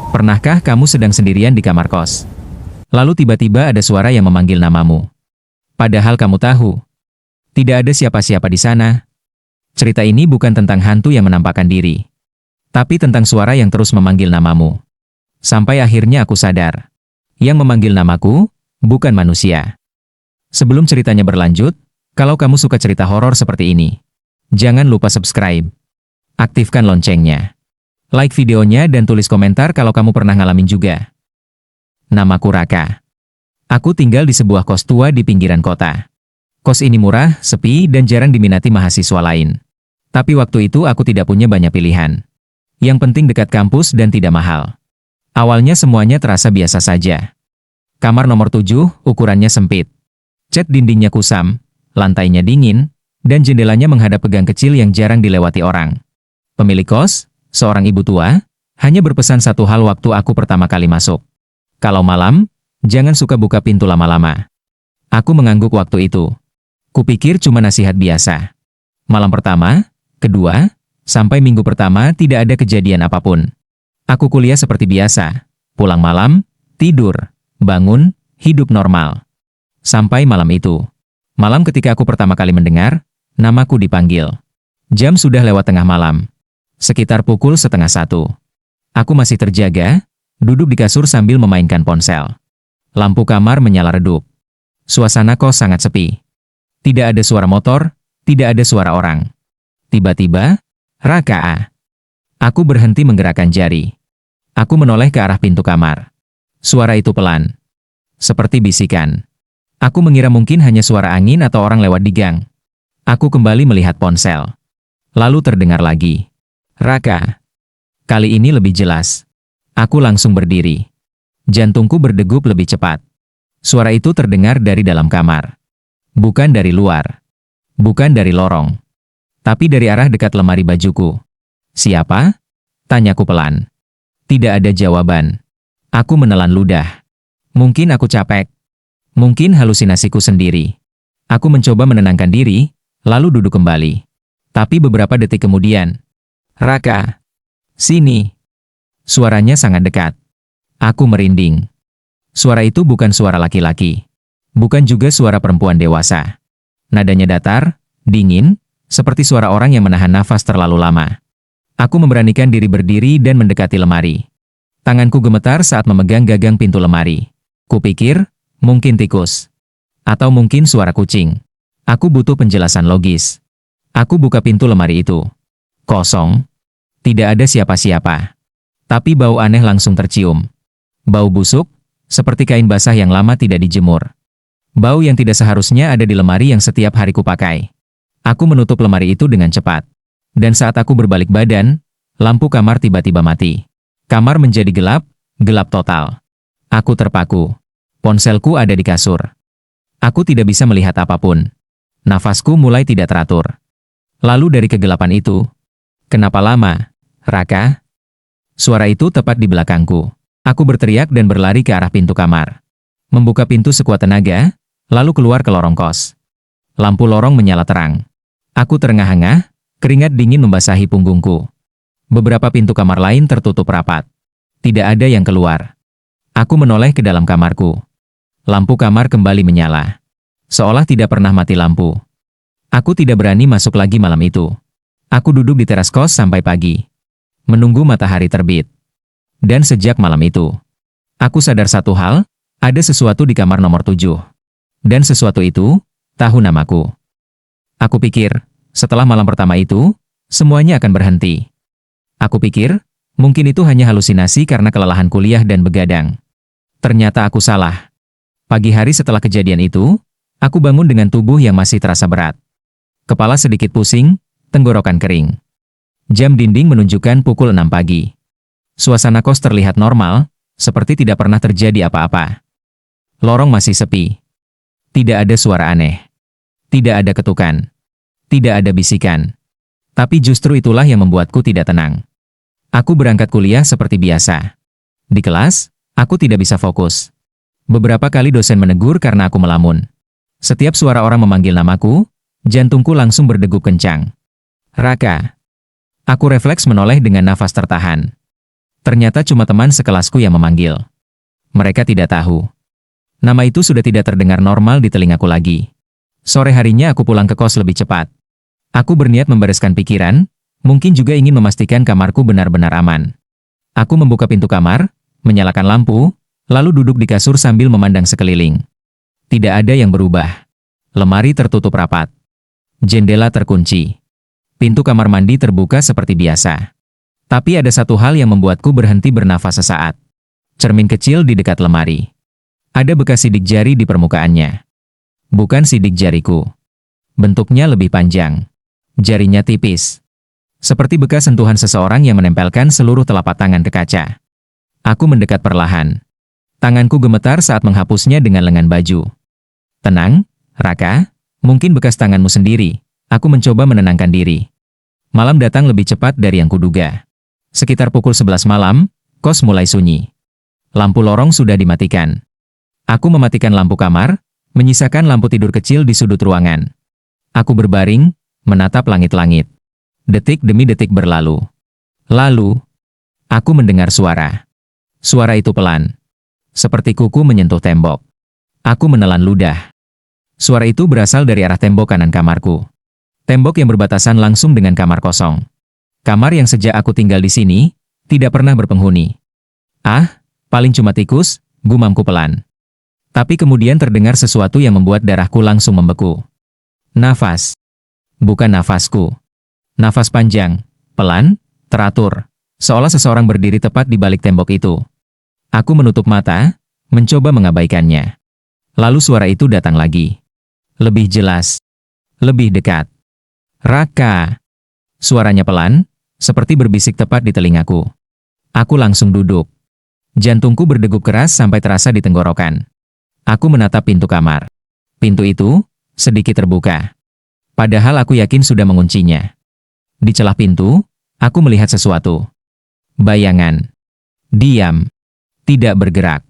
Pernahkah kamu sedang sendirian di kamar kos? Lalu tiba-tiba ada suara yang memanggil namamu. Padahal kamu tahu, tidak ada siapa-siapa di sana. Cerita ini bukan tentang hantu yang menampakkan diri, tapi tentang suara yang terus memanggil namamu. Sampai akhirnya aku sadar, yang memanggil namaku bukan manusia. Sebelum ceritanya berlanjut, kalau kamu suka cerita horor seperti ini, jangan lupa subscribe, aktifkan loncengnya, like videonya dan tulis komentar kalau kamu pernah ngalamin juga. Namaku Raka. Aku tinggal di sebuah kos tua di pinggiran kota. Kos ini murah, sepi, dan jarang diminati mahasiswa lain. Tapi waktu itu aku tidak punya banyak pilihan. Yang penting dekat kampus dan tidak mahal. Awalnya semuanya terasa biasa saja. Kamar nomor 7, ukurannya sempit. Cat dindingnya kusam, lantainya dingin, dan jendelanya menghadap ke gang kecil yang jarang dilewati orang. Pemilik kos, seorang ibu tua, hanya berpesan satu hal waktu aku pertama kali masuk. Kalau malam, jangan suka buka pintu lama-lama. Aku mengangguk waktu itu. Kupikir cuma nasihat biasa. Malam pertama, kedua, sampai minggu pertama tidak ada kejadian apapun. Aku kuliah seperti biasa. Pulang malam, tidur, bangun, hidup normal. Sampai malam itu. Malam ketika aku pertama kali mendengar, namaku dipanggil. Jam sudah lewat tengah malam. Sekitar pukul 12:30. Aku masih terjaga, duduk di kasur sambil memainkan ponsel. Lampu kamar menyala redup. Suasana kos sangat sepi. Tidak ada suara motor, tidak ada suara orang. Tiba-tiba, Raka. Aku berhenti menggerakkan jari. Aku menoleh ke arah pintu kamar. Suara itu pelan. Seperti bisikan. Aku mengira mungkin hanya suara angin atau orang lewat di gang. Aku kembali melihat ponsel. Lalu terdengar lagi. Raka. Kali ini lebih jelas. Aku langsung berdiri. Jantungku berdegup lebih cepat. Suara itu terdengar dari dalam kamar. Bukan dari luar. Bukan dari lorong. Tapi dari arah dekat lemari bajuku. Siapa? Tanyaku pelan. Tidak ada jawaban. Aku menelan ludah. Mungkin aku capek. Mungkin halusinasiku sendiri. Aku mencoba menenangkan diri, lalu duduk kembali. Tapi beberapa detik kemudian. Raka. Sini. Suaranya sangat dekat. Aku merinding. Suara itu bukan suara laki-laki. Bukan juga suara perempuan dewasa. Nadanya datar, dingin, seperti suara orang yang menahan nafas terlalu lama. Aku memberanikan diri berdiri dan mendekati lemari. Tanganku gemetar saat memegang gagang pintu lemari. Kupikir, mungkin tikus. Atau mungkin suara kucing. Aku butuh penjelasan logis. Aku buka pintu lemari itu. Kosong. Tidak ada siapa-siapa. Tapi bau aneh langsung tercium. Bau busuk, seperti kain basah yang lama tidak dijemur. Bau yang tidak seharusnya ada di lemari yang setiap hari kupakai. Aku menutup lemari itu dengan cepat. Dan saat aku berbalik badan, lampu kamar tiba-tiba mati. Kamar menjadi gelap, gelap total. Aku terpaku. Ponselku ada di kasur. Aku tidak bisa melihat apapun. Nafasku mulai tidak teratur. Lalu dari kegelapan itu, kenapa lama, Raka? Suara itu tepat di belakangku. Aku berteriak dan berlari ke arah pintu kamar. Membuka pintu sekuat tenaga, lalu keluar ke lorong kos. Lampu lorong menyala terang. Aku terengah-engah, keringat dingin membasahi punggungku. Beberapa pintu kamar lain tertutup rapat. Tidak ada yang keluar. Aku menoleh ke dalam kamarku. Lampu kamar kembali menyala. Seolah tidak pernah mati lampu. Aku tidak berani masuk lagi malam itu. Aku duduk di teras kos sampai pagi. Menunggu matahari terbit. Dan sejak malam itu, aku sadar satu hal, ada sesuatu di kamar nomor 7. Dan sesuatu itu, tahu namaku. Aku pikir, setelah malam pertama itu, semuanya akan berhenti. Aku pikir, mungkin itu hanya halusinasi karena kelelahan kuliah dan begadang. Ternyata aku salah. Pagi hari setelah kejadian itu, aku bangun dengan tubuh yang masih terasa berat. Kepala sedikit pusing, tenggorokan kering. Jam dinding menunjukkan pukul 6 pagi. Suasana kos terlihat normal, seperti tidak pernah terjadi apa-apa. Lorong masih sepi. Tidak ada suara aneh. Tidak ada ketukan. Tidak ada bisikan. Tapi justru itulah yang membuatku tidak tenang. Aku berangkat kuliah seperti biasa. Di kelas, aku tidak bisa fokus. Beberapa kali dosen menegur karena aku melamun. Setiap suara orang memanggil namaku, jantungku langsung berdegup kencang. Raka. Aku refleks menoleh dengan nafas tertahan. Ternyata cuma teman sekelasku yang memanggil. Mereka tidak tahu. Nama itu sudah tidak terdengar normal di telingaku lagi. Sore harinya aku pulang ke kos lebih cepat. Aku berniat membereskan pikiran, mungkin juga ingin memastikan kamarku benar-benar aman. Aku membuka pintu kamar, menyalakan lampu, lalu duduk di kasur sambil memandang sekeliling. Tidak ada yang berubah. Lemari tertutup rapat. Jendela terkunci. Pintu kamar mandi terbuka seperti biasa. Tapi ada satu hal yang membuatku berhenti bernafas sesaat. Cermin kecil di dekat lemari. Ada bekas sidik jari di permukaannya. Bukan sidik jariku. Bentuknya lebih panjang. Jarinya tipis. Seperti bekas sentuhan seseorang yang menempelkan seluruh telapak tangan ke kaca. Aku mendekat perlahan. Tanganku gemetar saat menghapusnya dengan lengan baju. Tenang, Raka. Mungkin bekas tanganmu sendiri. Aku mencoba menenangkan diri. Malam datang lebih cepat dari yang kuduga. Sekitar pukul 11 malam, kos mulai sunyi. Lampu lorong sudah dimatikan. Aku mematikan lampu kamar, menyisakan lampu tidur kecil di sudut ruangan. Aku berbaring, menatap langit-langit. Detik demi detik berlalu. Lalu, aku mendengar suara. Suara itu pelan. Seperti kuku menyentuh tembok. Aku menelan ludah. Suara itu berasal dari arah tembok kanan kamarku. Tembok yang berbatasan langsung dengan kamar kosong. Kamar yang sejak aku tinggal di sini, tidak pernah berpenghuni. Ah, paling cuma tikus, gumamku pelan. Tapi kemudian terdengar sesuatu yang membuat darahku langsung membeku. Nafas. Bukan nafasku. Nafas panjang, pelan, teratur, seolah seseorang berdiri tepat di balik tembok itu. Aku menutup mata, mencoba mengabaikannya. Lalu suara itu datang lagi. Lebih jelas. Lebih dekat. Raka. Suaranya pelan, seperti berbisik tepat di telingaku. Aku langsung duduk. Jantungku berdegup keras sampai terasa di tenggorokan. Aku menatap pintu kamar. Pintu itu sedikit terbuka. Padahal aku yakin sudah menguncinya. Di celah pintu, aku melihat sesuatu. Bayangan. Diam. Tidak bergerak.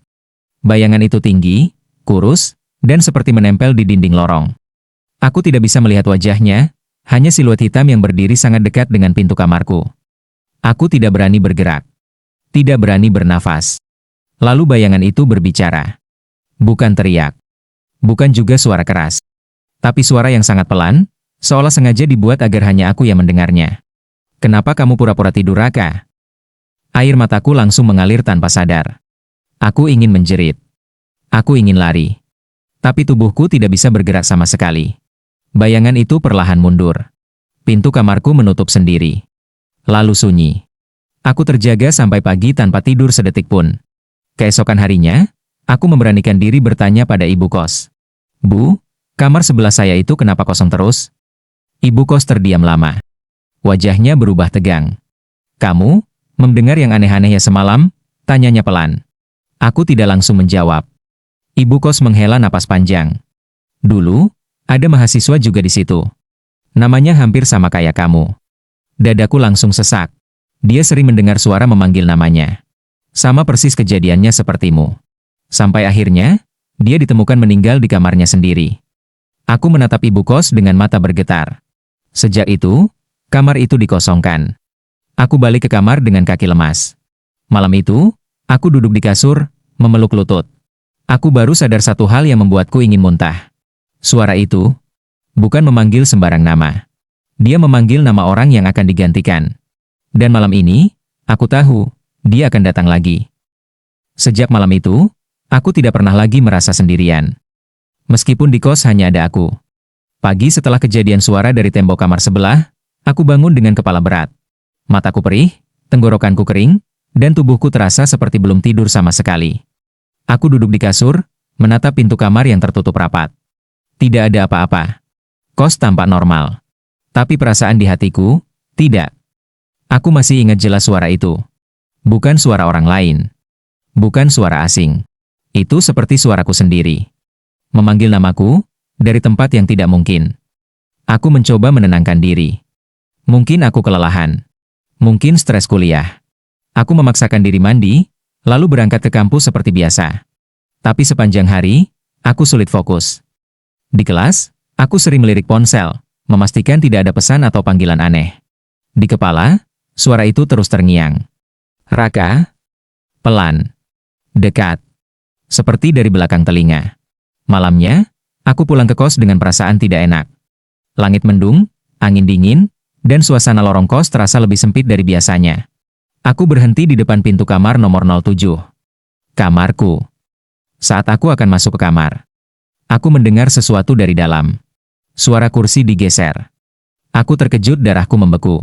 Bayangan itu tinggi, kurus, dan seperti menempel di dinding lorong. Aku tidak bisa melihat wajahnya, hanya siluet hitam yang berdiri sangat dekat dengan pintu kamarku. Aku tidak berani bergerak. Tidak berani bernafas. Lalu bayangan itu berbicara. Bukan teriak. Bukan juga suara keras. Tapi suara yang sangat pelan, seolah sengaja dibuat agar hanya aku yang mendengarnya. Kenapa kamu pura-pura tidur, Raka? Air mataku langsung mengalir tanpa sadar. Aku ingin menjerit. Aku ingin lari. Tapi tubuhku tidak bisa bergerak sama sekali. Bayangan itu perlahan mundur. Pintu kamarku menutup sendiri. Lalu sunyi. Aku terjaga sampai pagi tanpa tidur sedetik pun. Keesokan harinya, aku memberanikan diri bertanya pada ibu kos. Bu, kamar sebelah saya itu kenapa kosong terus? Ibu kos terdiam lama. Wajahnya berubah tegang. Kamu, mendengar yang aneh-aneh ya semalam? Tanyanya pelan. Aku tidak langsung menjawab. Ibu kos menghela napas panjang. Dulu, ada mahasiswa juga di situ. Namanya hampir sama kayak kamu. Dadaku langsung sesak. Dia sering mendengar suara memanggil namanya. Sama persis kejadiannya sepertimu. Sampai akhirnya, dia ditemukan meninggal di kamarnya sendiri. Aku menatap ibu kos dengan mata bergetar. Sejak itu, kamar itu dikosongkan. Aku balik ke kamar dengan kaki lemas. Malam itu, aku duduk di kasur, memeluk lutut. Aku baru sadar satu hal yang membuatku ingin muntah. Suara itu bukan memanggil sembarang nama. Dia memanggil nama orang yang akan digantikan. Dan malam ini, aku tahu, dia akan datang lagi. Sejak malam itu, aku tidak pernah lagi merasa sendirian. Meskipun di kos hanya ada aku. Pagi setelah kejadian suara dari tembok kamar sebelah, aku bangun dengan kepala berat. Mataku perih, tenggorokanku kering, dan tubuhku terasa seperti belum tidur sama sekali. Aku duduk di kasur, menatap pintu kamar yang tertutup rapat. Tidak ada apa-apa. Kos tampak normal. Tapi perasaan di hatiku, tidak. Aku masih ingat jelas suara itu. Bukan suara orang lain. Bukan suara asing. Itu seperti suaraku sendiri. Memanggil namaku, dari tempat yang tidak mungkin. Aku mencoba menenangkan diri. Mungkin aku kelelahan. Mungkin stres kuliah. Aku memaksakan diri mandi, lalu berangkat ke kampus seperti biasa. Tapi sepanjang hari, aku sulit fokus. Di kelas, aku sering melirik ponsel, memastikan tidak ada pesan atau panggilan aneh. Di kepala, suara itu terus terngiang. Raka, pelan, dekat, seperti dari belakang telinga. Malamnya, aku pulang ke kos dengan perasaan tidak enak. Langit mendung, angin dingin, dan suasana lorong kos terasa lebih sempit dari biasanya. Aku berhenti di depan pintu kamar nomor 07. Kamarku. Saat aku akan masuk ke kamar, aku mendengar sesuatu dari dalam. Suara kursi digeser. Aku terkejut, darahku membeku.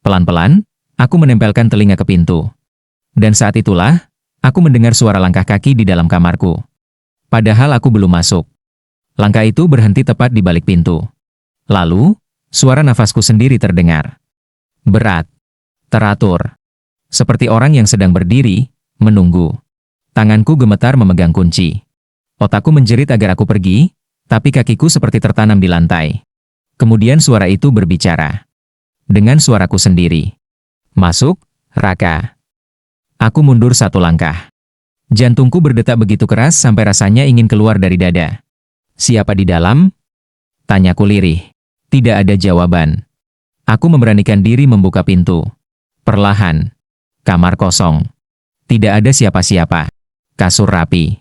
Pelan-pelan, aku menempelkan telinga ke pintu. Dan saat itulah, aku mendengar suara langkah kaki di dalam kamarku. Padahal aku belum masuk. Langkah itu berhenti tepat di balik pintu. Lalu, suara nafasku sendiri terdengar. Berat, teratur. Seperti orang yang sedang berdiri, menunggu. Tanganku gemetar memegang kunci. Otakku menjerit agar aku pergi, tapi kakiku seperti tertanam di lantai. Kemudian suara itu berbicara. Dengan suaraku sendiri. Masuk, Raka. Aku mundur satu langkah. Jantungku berdetak begitu keras sampai rasanya ingin keluar dari dada. Siapa di dalam? Tanyaku lirih. Tidak ada jawaban. Aku memberanikan diri membuka pintu. Perlahan. Kamar kosong. Tidak ada siapa-siapa. Kasur rapi.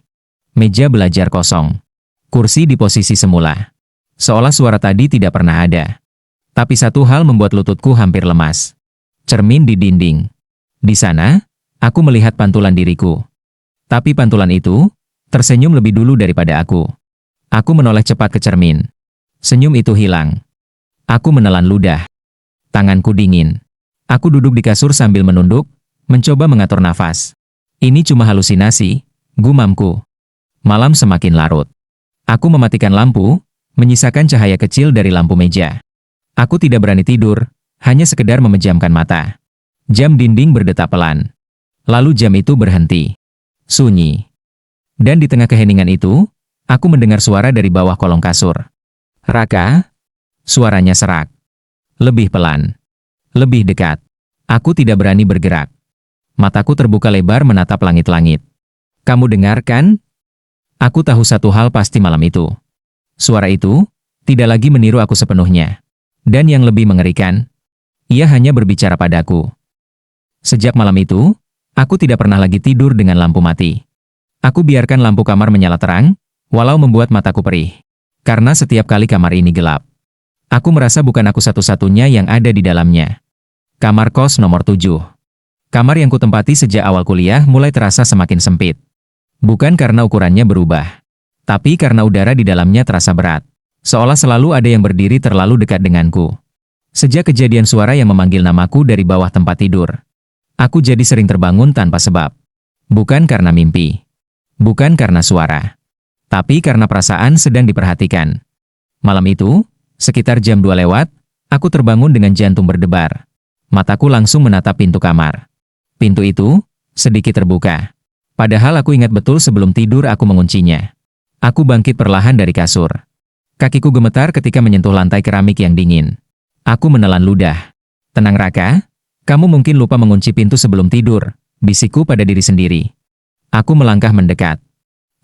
Meja belajar kosong. Kursi di posisi semula. Seolah suara tadi tidak pernah ada. Tapi satu hal membuat lututku hampir lemas. Cermin di dinding. Di sana, aku melihat pantulan diriku. Tapi pantulan itu tersenyum lebih dulu daripada aku. Aku menoleh cepat ke cermin. Senyum itu hilang. Aku menelan ludah. Tanganku dingin. Aku duduk di kasur sambil menunduk, mencoba mengatur nafas. Ini cuma halusinasi, gumamku. Malam semakin larut. Aku mematikan lampu, menyisakan cahaya kecil dari lampu meja. Aku tidak berani tidur, hanya sekedar memejamkan mata. Jam dinding berdetak pelan. Lalu jam itu berhenti. Sunyi. Dan di tengah keheningan itu, aku mendengar suara dari bawah kolong kasur. Raka? Suaranya serak. Lebih pelan. Lebih dekat. Aku tidak berani bergerak. Mataku terbuka lebar menatap langit-langit. Kamu dengarkan? Aku tahu satu hal pasti malam itu. Suara itu tidak lagi meniru aku sepenuhnya. Dan yang lebih mengerikan, ia hanya berbicara padaku. Sejak malam itu, aku tidak pernah lagi tidur dengan lampu mati. Aku biarkan lampu kamar menyala terang, walau membuat mataku perih. Karena setiap kali kamar ini gelap, aku merasa bukan aku satu-satunya yang ada di dalamnya. Kamar kos nomor 7. Kamar yang kutempati sejak awal kuliah mulai terasa semakin sempit. Bukan karena ukurannya berubah, tapi karena udara di dalamnya terasa berat. Seolah selalu ada yang berdiri terlalu dekat denganku. Sejak kejadian suara yang memanggil namaku dari bawah tempat tidur, aku jadi sering terbangun tanpa sebab. Bukan karena mimpi. Bukan karena suara. Tapi karena perasaan sedang diperhatikan. Malam itu, sekitar jam 2 lewat, aku terbangun dengan jantung berdebar. Mataku langsung menatap pintu kamar. Pintu itu sedikit terbuka. Padahal aku ingat betul sebelum tidur aku menguncinya. Aku bangkit perlahan dari kasur. Kakiku gemetar ketika menyentuh lantai keramik yang dingin. Aku menelan ludah. Tenang Raka, kamu mungkin lupa mengunci pintu sebelum tidur, bisikku pada diri sendiri. Aku melangkah mendekat.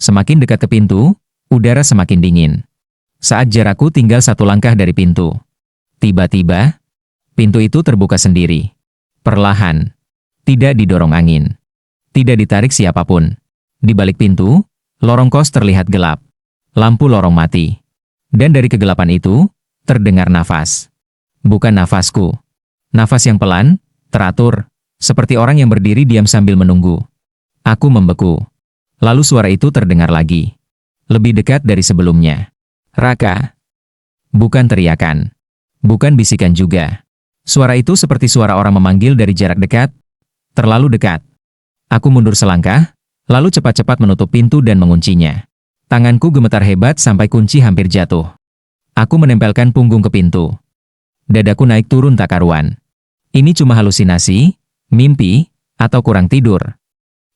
Semakin dekat ke pintu, udara semakin dingin. Saat jarakku tinggal satu langkah dari pintu. Tiba-tiba, pintu itu terbuka sendiri. Perlahan. Tidak didorong angin. Tidak ditarik siapapun. Di balik pintu, lorong kos terlihat gelap. Lampu lorong mati. Dan dari kegelapan itu, terdengar nafas. Bukan nafasku. Nafas yang pelan, teratur, seperti orang yang berdiri diam sambil menunggu. Aku membeku. Lalu suara itu terdengar lagi. Lebih dekat dari sebelumnya. Raka. Bukan teriakan. Bukan bisikan juga. Suara itu seperti suara orang memanggil dari jarak dekat. Terlalu dekat. Aku mundur selangkah, lalu cepat-cepat menutup pintu dan menguncinya. Tanganku gemetar hebat sampai kunci hampir jatuh. Aku menempelkan punggung ke pintu. Dadaku naik turun tak karuan. Ini cuma halusinasi, mimpi, atau kurang tidur.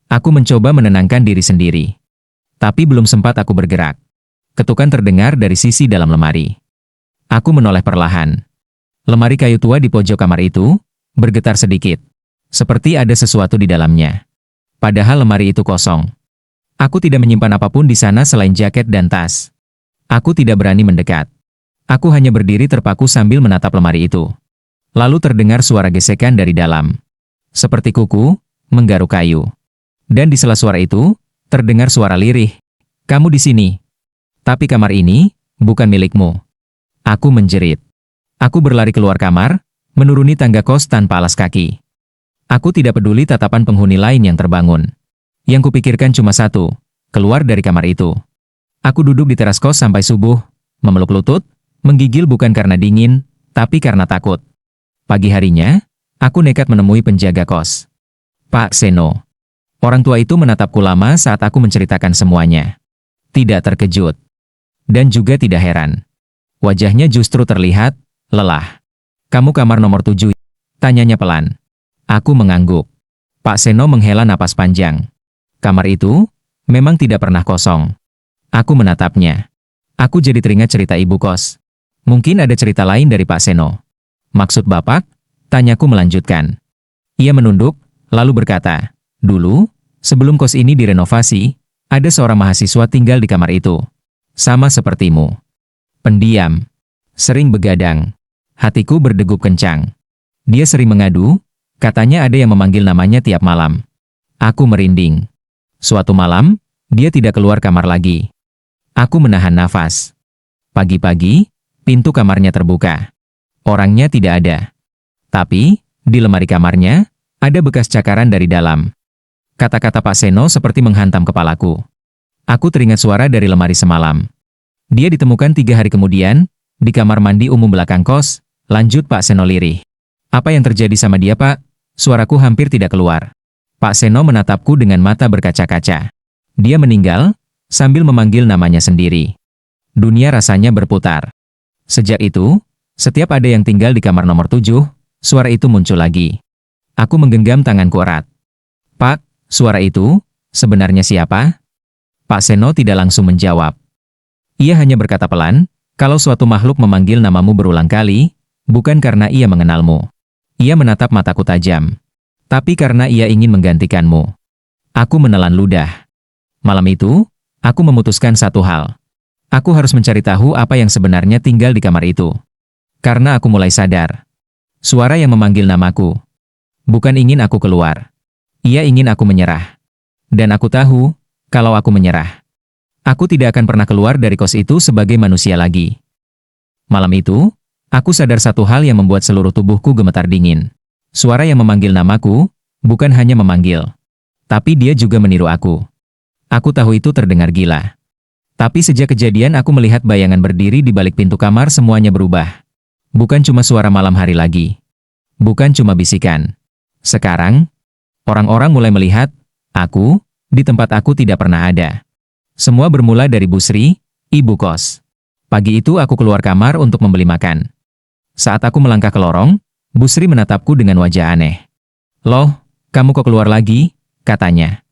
Aku mencoba menenangkan diri sendiri. Tapi belum sempat aku bergerak. Ketukan terdengar dari sisi dalam lemari. Aku menoleh perlahan. Lemari kayu tua di pojok kamar itu bergetar sedikit. Seperti ada sesuatu di dalamnya. Padahal lemari itu kosong. Aku tidak menyimpan apapun di sana selain jaket dan tas. Aku tidak berani mendekat. Aku hanya berdiri terpaku sambil menatap lemari itu. Lalu terdengar suara gesekan dari dalam. Seperti kuku, menggaruk kayu. Dan di sela suara itu, terdengar suara lirih. Kamu di sini. Tapi kamar ini, bukan milikmu. Aku menjerit. Aku berlari keluar kamar, menuruni tangga kos tanpa alas kaki. Aku tidak peduli tatapan penghuni lain yang terbangun. Yang kupikirkan cuma satu, keluar dari kamar itu. Aku duduk di teras kos sampai subuh, memeluk lutut, menggigil bukan karena dingin, tapi karena takut. Pagi harinya, aku nekat menemui penjaga kos. Pak Seno. Orang tua itu menatapku lama saat aku menceritakan semuanya. Tidak terkejut. Dan juga tidak heran. Wajahnya justru terlihat lelah. Kamu kamar nomor 7? Tanyanya pelan. Aku mengangguk. Pak Seno menghela napas panjang. Kamar itu memang tidak pernah kosong. Aku menatapnya. Aku jadi teringat cerita ibu kos. Mungkin ada cerita lain dari Pak Seno. Maksud Bapak? Tanyaku melanjutkan. Ia menunduk, lalu berkata, dulu, sebelum kos ini direnovasi, ada seorang mahasiswa tinggal di kamar itu. Sama sepertimu. Pendiam. Sering begadang. Hatiku berdegup kencang. Dia sering mengadu, katanya ada yang memanggil namanya tiap malam. Aku merinding. Suatu malam, dia tidak keluar kamar lagi. Aku menahan nafas. Pagi-pagi, pintu kamarnya terbuka. Orangnya tidak ada. Tapi, di lemari kamarnya, ada bekas cakaran dari dalam. Kata-kata Pak Seno seperti menghantam kepalaku. Aku teringat suara dari lemari semalam. Dia ditemukan 3 hari kemudian, di kamar mandi umum belakang kos, lanjut Pak Seno lirih. Apa yang terjadi sama dia, Pak? Suaraku hampir tidak keluar. Pak Seno menatapku dengan mata berkaca-kaca. Dia meninggal, sambil memanggil namanya sendiri. Dunia rasanya berputar. Sejak itu, setiap ada yang tinggal di kamar nomor 7, suara itu muncul lagi. Aku menggenggam tanganku erat. Pak, suara itu, sebenarnya siapa? Pak Seno tidak langsung menjawab. Ia hanya berkata pelan, kalau suatu makhluk memanggil namamu berulang kali, bukan karena ia mengenalmu. Ia menatap mataku tajam. Tapi karena ia ingin menggantikanmu. Aku menelan ludah. Malam itu, aku memutuskan satu hal. Aku harus mencari tahu apa yang sebenarnya tinggal di kamar itu. Karena aku mulai sadar. Suara yang memanggil namaku. Bukan ingin aku keluar. Ia ingin aku menyerah. Dan aku tahu, kalau aku menyerah, aku tidak akan pernah keluar dari kos itu sebagai manusia lagi. Malam itu, aku sadar satu hal yang membuat seluruh tubuhku gemetar dingin. Suara yang memanggil namaku, bukan hanya memanggil. Tapi dia juga meniru aku. Aku tahu itu terdengar gila. Tapi sejak kejadian aku melihat bayangan berdiri di balik pintu kamar semuanya berubah. Bukan cuma suara malam hari lagi. Bukan cuma bisikan. Sekarang, orang-orang mulai melihat, aku, di tempat aku tidak pernah ada. Semua bermula dari Bu Sri, ibu kos. Pagi itu aku keluar kamar untuk membeli makan. Saat aku melangkah ke lorong, Bu Sri menatapku dengan wajah aneh. Loh, kamu kok keluar lagi? Katanya.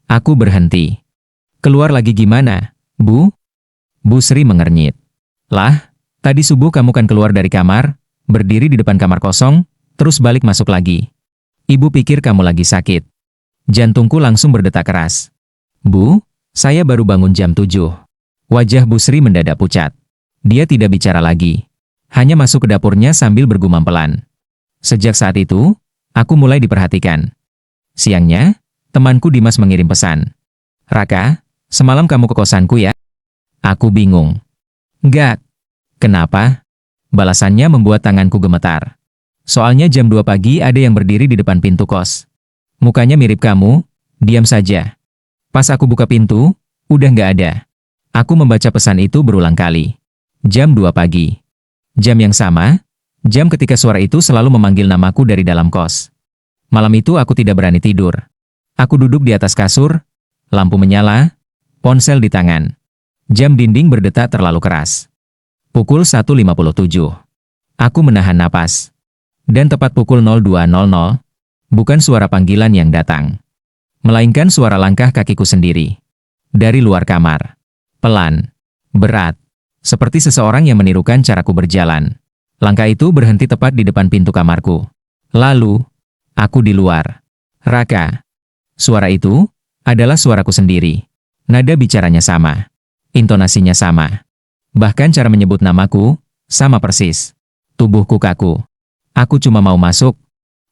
Aku berhenti. Keluar lagi gimana, Bu? Bu Sri mengernyit. Lah, tadi subuh kamu kan keluar dari kamar, berdiri di depan kamar kosong, terus balik masuk lagi. Ibu pikir kamu lagi sakit. Jantungku langsung berdetak keras. Bu, saya baru bangun jam 7. Wajah Bu Sri mendadak pucat. Dia tidak bicara lagi. Hanya masuk ke dapurnya sambil bergumam pelan. Sejak saat itu, aku mulai diperhatikan. Siangnya, temanku Dimas mengirim pesan. Raka, semalam kamu ke kosanku ya? Aku bingung. Enggak. Kenapa? Balasannya membuat tanganku gemetar. Soalnya jam 2 pagi ada yang berdiri di depan pintu kos. Mukanya mirip kamu, diam saja. Pas aku buka pintu, udah nggak ada. Aku membaca pesan itu berulang kali. Jam 2 pagi. Jam yang sama, jam ketika suara itu selalu memanggil namaku dari dalam kos. Malam itu aku tidak berani tidur. Aku duduk di atas kasur, lampu menyala, ponsel di tangan. Jam dinding berdetak terlalu keras. Pukul 1.57. Aku menahan napas. Dan tepat pukul 02.00, bukan suara panggilan yang datang, melainkan suara langkah kakiku sendiri. Dari luar kamar. Pelan. Berat. Seperti seseorang yang menirukan caraku berjalan. Langkah itu berhenti tepat di depan pintu kamarku. Lalu, aku di luar. Raka. Suara itu adalah suaraku sendiri. Nada bicaranya sama. Intonasinya sama. Bahkan cara menyebut namaku sama persis. Tubuhku kaku. Aku cuma mau masuk.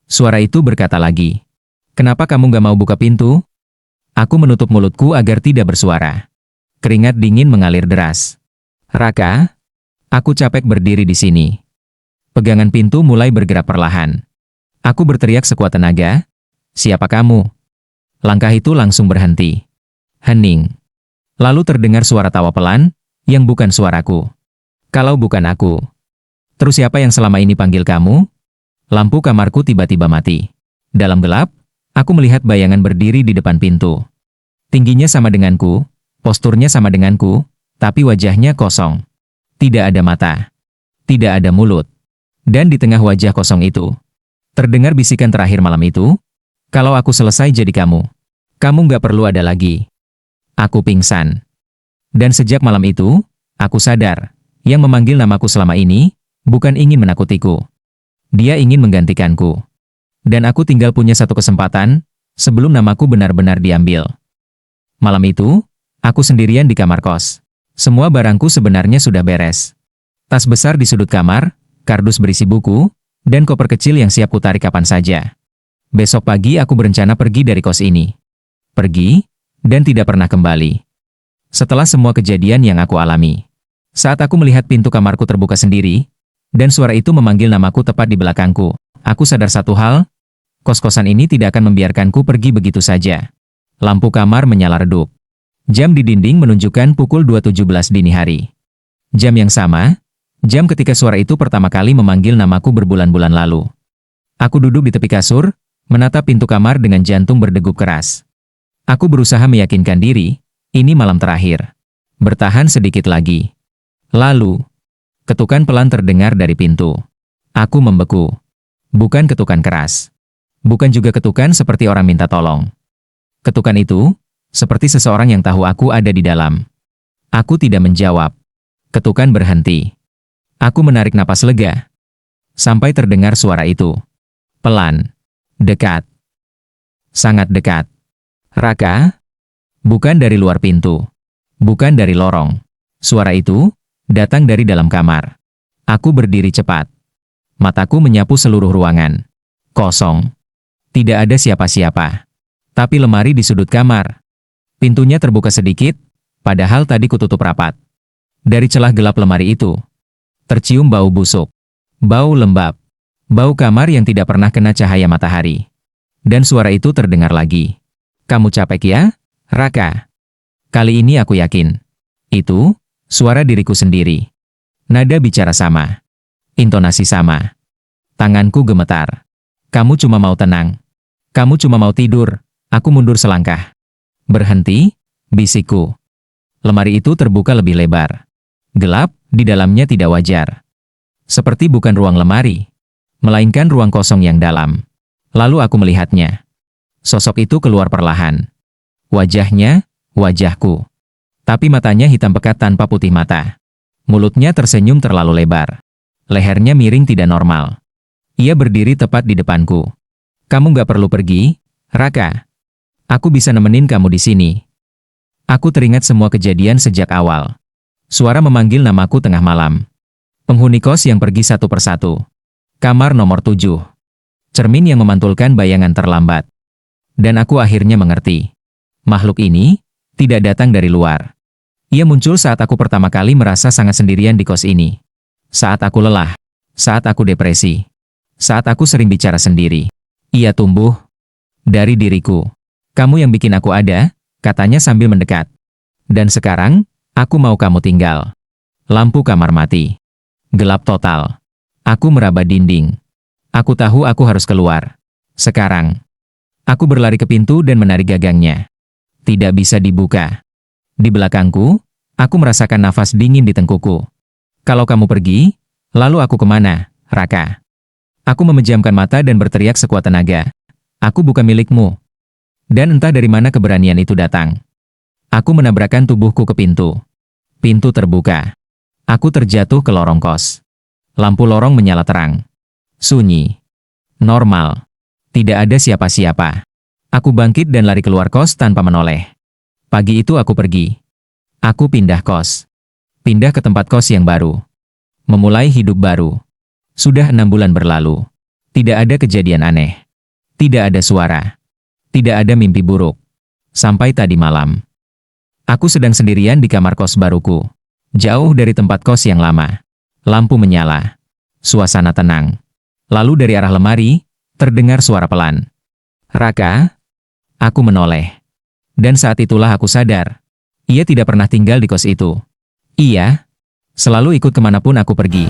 Suara itu berkata lagi. Kenapa kamu gak mau buka pintu? Aku menutup mulutku agar tidak bersuara. Keringat dingin mengalir deras. Raka, aku capek berdiri di sini. Pegangan pintu mulai bergerak perlahan. Aku berteriak sekuat tenaga, "Siapa kamu?" Langkah itu langsung berhenti. Hening. Lalu terdengar suara tawa pelan, yang bukan suaraku. Kalau bukan aku. Terus siapa yang selama ini panggil kamu? Lampu kamarku tiba-tiba mati. Dalam gelap, aku melihat bayangan berdiri di depan pintu. Tingginya sama denganku, posturnya sama denganku, tapi wajahnya kosong. Tidak ada mata. Tidak ada mulut. Dan di tengah wajah kosong itu, terdengar bisikan terakhir malam itu, "Kalau aku selesai jadi kamu nggak perlu ada lagi." Aku pingsan. Dan sejak malam itu, aku sadar, yang memanggil namaku selama ini, bukan ingin menakutiku. Dia ingin menggantikanku. Dan aku tinggal punya satu kesempatan, sebelum namaku benar-benar diambil. Malam itu, aku sendirian di kamar kos. Semua barangku sebenarnya sudah beres. Tas besar di sudut kamar, kardus berisi buku, dan koper kecil yang siap kutarik kapan saja. Besok pagi aku berencana pergi dari kos ini. Pergi, dan tidak pernah kembali. Setelah semua kejadian yang aku alami. Saat aku melihat pintu kamarku terbuka sendiri, dan suara itu memanggil namaku tepat di belakangku, aku sadar satu hal, kos-kosan ini tidak akan membiarkanku pergi begitu saja. Lampu kamar menyala redup. Jam di dinding menunjukkan pukul 2.17 dini hari. Jam yang sama, jam ketika suara itu pertama kali memanggil namaku berbulan-bulan lalu. Aku duduk di tepi kasur, menatap pintu kamar dengan jantung berdegup keras. Aku berusaha meyakinkan diri, ini malam terakhir. Bertahan sedikit lagi. Lalu, ketukan pelan terdengar dari pintu. Aku membeku. Bukan ketukan keras. Bukan juga ketukan seperti orang minta tolong. Ketukan itu, seperti seseorang yang tahu aku ada di dalam. Aku tidak menjawab. Ketukan berhenti. Aku menarik napas lega. Sampai terdengar suara itu. Pelan. Dekat. Sangat dekat. Raka? Bukan dari luar pintu. Bukan dari lorong. Suara itu datang dari dalam kamar. Aku berdiri cepat. Mataku menyapu seluruh ruangan. Kosong. Tidak ada siapa-siapa. Tapi lemari di sudut kamar. Pintunya terbuka sedikit, padahal tadi kututup rapat. Dari celah gelap lemari itu, tercium bau busuk. Bau lembab. Bau kamar yang tidak pernah kena cahaya matahari. Dan suara itu terdengar lagi. "Kamu capek ya, Raka?" Kali ini aku yakin. Itu, suara diriku sendiri. Nada bicara sama. Intonasi sama. Tanganku gemetar. "Kamu cuma mau tenang. Kamu cuma mau tidur." Aku mundur selangkah. "Berhenti," bisikku. Lemari itu terbuka lebih lebar. Gelap, di dalamnya tidak wajar. Seperti bukan ruang lemari, melainkan ruang kosong yang dalam. Lalu aku melihatnya. Sosok itu keluar perlahan. Wajahnya, wajahku. Tapi matanya hitam pekat tanpa putih mata. Mulutnya tersenyum terlalu lebar. Lehernya miring tidak normal. Ia berdiri tepat di depanku. "Kamu gak perlu pergi, Raka. Aku bisa nemenin kamu di sini." Aku teringat semua kejadian sejak awal. Suara memanggil namaku tengah malam. Penghuni kos yang pergi satu persatu. Kamar nomor 7. Cermin yang memantulkan bayangan terlambat. Dan aku akhirnya mengerti. Makhluk ini tidak datang dari luar. Ia muncul saat aku pertama kali merasa sangat sendirian di kos ini. Saat aku lelah. Saat aku depresi. Saat aku sering bicara sendiri. Ia tumbuh dari diriku. "Kamu yang bikin aku ada," katanya sambil mendekat. "Dan sekarang, aku mau kamu tinggal." Lampu kamar mati. Gelap total. Aku meraba dinding. Aku tahu aku harus keluar. Sekarang. Aku berlari ke pintu dan menarik gagangnya. Tidak bisa dibuka. Di belakangku, aku merasakan nafas dingin di tengkuku. "Kalau kamu pergi, lalu aku kemana, Raka?" Aku memejamkan mata dan berteriak sekuat tenaga. "Aku bukan milikmu." Dan entah dari mana keberanian itu datang. Aku menabrakkan tubuhku ke pintu. Pintu terbuka. Aku terjatuh ke lorong kos. Lampu lorong menyala terang. Sunyi. Normal. Tidak ada siapa-siapa. Aku bangkit dan lari keluar kos tanpa menoleh. Pagi itu aku pergi. Aku pindah kos. Pindah ke tempat kos yang baru. Memulai hidup baru. Sudah 6 bulan berlalu. Tidak ada kejadian aneh. Tidak ada suara. Tidak ada mimpi buruk. Sampai tadi malam. Aku sedang sendirian di kamar kos baruku. Jauh dari tempat kos yang lama. Lampu menyala. Suasana tenang. Lalu dari arah lemari, terdengar suara pelan. Raka? Aku menoleh. Dan saat itulah aku sadar. Ia tidak pernah tinggal di kos itu. Ia selalu ikut kemanapun aku pergi.